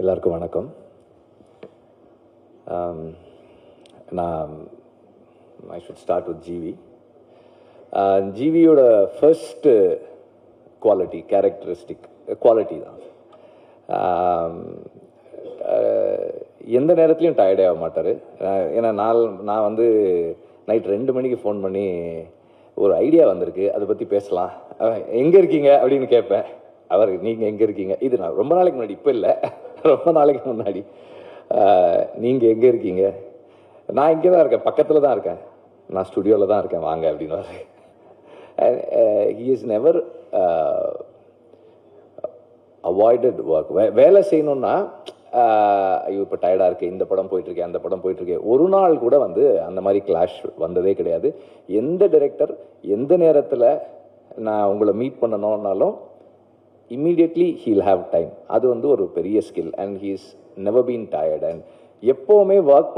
எல்லாருக்கும் வணக்கம். நான் I should start with G V. ஜிவியோட ஃபர்ஸ்ட் குவாலிட்டி, கேரக்டரிஸ்டிக் குவாலிட்டி தான். எந்த நேரத்துலையும் டயர்டே ஆக மாட்டார். ஏன்னா நான் வந்து நைட் 2 மணிக்கு ஃபோன் பண்ணி ஒரு ஐடியா வந்திருக்கு, அதை பற்றி பேசலாம், எங்கே இருக்கீங்க அப்படின்னு கேட்பேன். அவர் நீங்கள் எங்கே இருக்கீங்க, இது நான் ரொம்ப நாளைக்கு முன்னாடி, இப்போ இல்லை, ரொம்ப நாளைக்கு முன்னாடி, நீங்கள் எங்கே இருக்கீங்க, நான் இங்கே தான் இருக்கேன், பக்கத்தில் தான் இருக்கேன், நான் ஸ்டுடியோவில் தான் இருக்கேன், வாங்க அப்படின்னு. He is never avoided work. வேலை செய்யணுன்னா ஐயோ இப்போ டயர்டாக இருக்குது, இந்த படம் போயிட்டுருக்கேன், அந்த படம் போயிட்டுருக்கேன், ஒரு நாள் கூட வந்து அந்த மாதிரி கிளாஷ் வந்ததே கிடையாது. எந்த டைரக்டர் எந்த நேரத்தில் நான் உங்களை மீட் பண்ணணும்னாலும் இம்மீடியட்லி ஹீல் ஹாவ் டைம். அது வந்து ஒரு பெரிய skill. And he is never been tired. And எப்போவுமே ஒர்க்